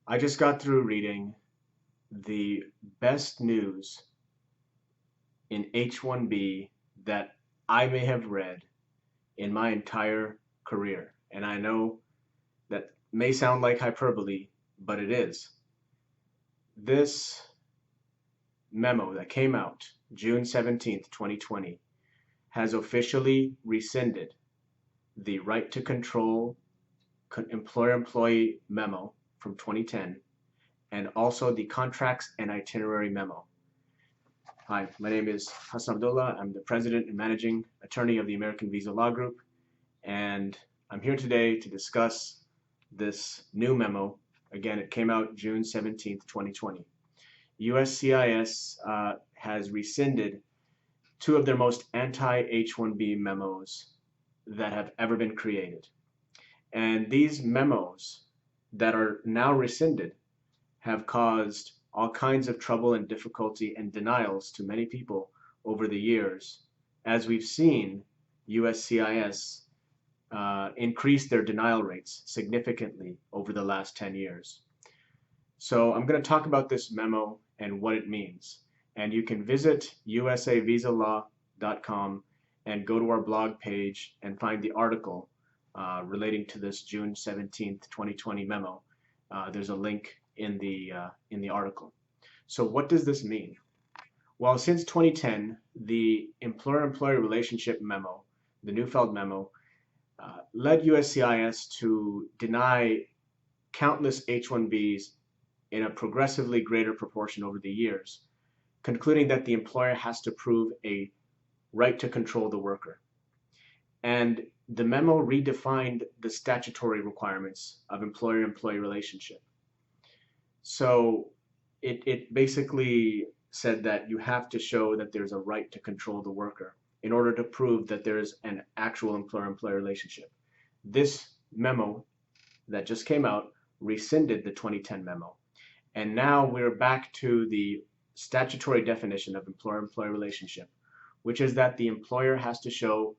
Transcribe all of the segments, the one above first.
I just got through reading the best news in H1B that I may have read in my entire career. And I know that may sound like hyperbole, but it is. This memo that came out June 17th, 2020, has officially rescinded the right to control employer-employee memo from 2010 and also the Contracts and Itinerary Memo. Hi, my name is Hassan Abdullah. I'm the President and Managing Attorney of the American Visa Law Group, and I'm here today to discuss this new memo. Again, it came out June 17th, 2020. USCIS has rescinded two of their most anti-H1B memos that have ever been created. And these memos that are now rescinded have caused all kinds of trouble and difficulty and denials to many people over the years. As we've seen, USCIS increase their denial rates significantly over the last 10 years. So I'm going to talk about this memo and what it means. And you can visit usavisalaw.com and go to our blog page and find the article relating to this June 17th, 2020 memo. There's a link in the article. So what does this mean? Well, since 2010, the employer-employee relationship memo, the Neufeld memo, led USCIS to deny countless H-1Bs in a progressively greater proportion over the years, concluding that the employer has to prove a right to control the worker. And the memo redefined the statutory requirements of employer-employee relationship. So it basically said that you have to show that there's a right to control the worker in order to prove that there is an actual employer-employee relationship. This memo that just came out rescinded the 2010 memo. And now we're back to the statutory definition of employer-employee relationship, which is that the employer has to show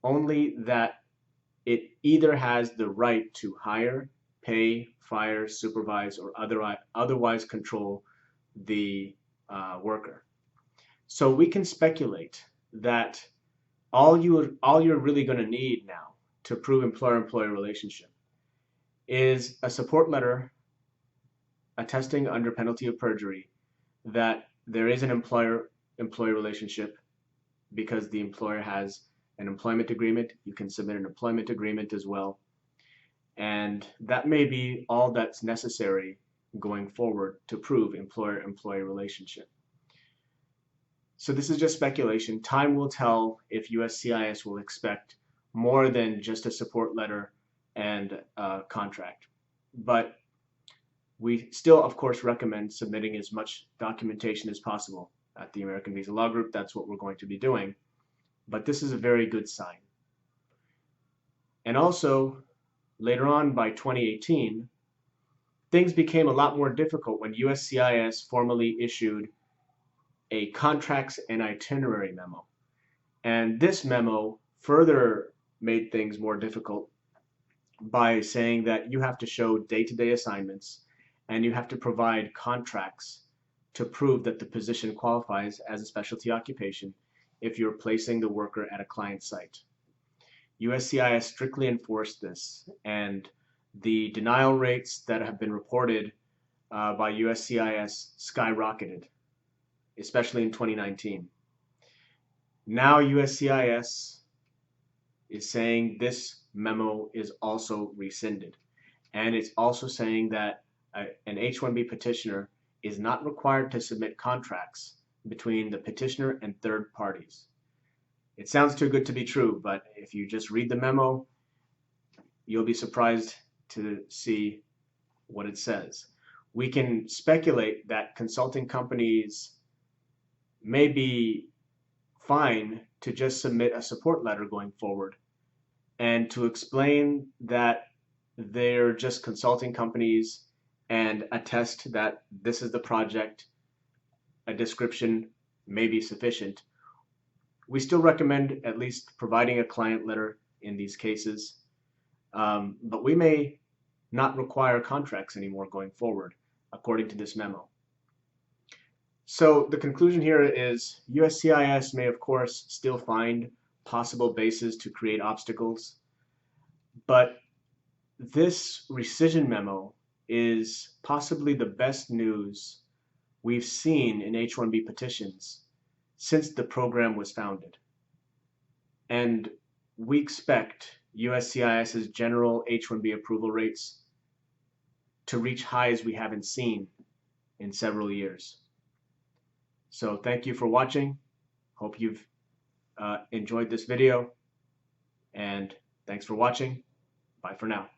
only that it either has the right to hire, pay, fire, supervise, or otherwise control the worker. So we can speculate that all you're really going to need now to prove employer-employee relationship is a support letter attesting under penalty of perjury that there is an employer-employee relationship because the employer has an employment agreement. You can submit an employment agreement as well. And that may be all that's necessary going forward to prove employer-employee relationship. So this is just speculation. Time will tell if USCIS will expect more than just a support letter and a contract. But we still, of course, recommend submitting as much documentation as possible at the American Visa Law Group. That's what we're going to be doing. But this is a very good sign. And also, later on by 2018, things became a lot more difficult when USCIS formally issued a Contracts and Itinerary Memo. And this memo further made things more difficult by saying that you have to show day-to-day assignments and you have to provide contracts to prove that the position qualifies as a specialty occupation if you're placing the worker at a client site. USCIS strictly enforced this, and the denial rates that have been reported by USCIS skyrocketed, especially in 2019. Now USCIS is saying this memo is also rescinded, and it's also saying that an H-1B petitioner is not required to submit contracts between the petitioner and third parties. It sounds too good to be true, but if you just read the memo, you'll be surprised to see what it says. We can speculate that consulting companies may be fine to just submit a support letter going forward and to explain that they're just consulting companies and attest that this is the project. A description may be sufficient. We still recommend at least providing a client letter in these cases, but we may not require contracts anymore going forward, according to this memo. So the conclusion here is USCIS may of course still find possible bases to create obstacles, but this rescission memo is possibly the best news we've seen in H-1B petitions since the program was founded. And we expect USCIS's general H-1B approval rates to reach highs we haven't seen in several years. So thank you for watching. Hope you've enjoyed this video, and thanks for watching. Bye for now.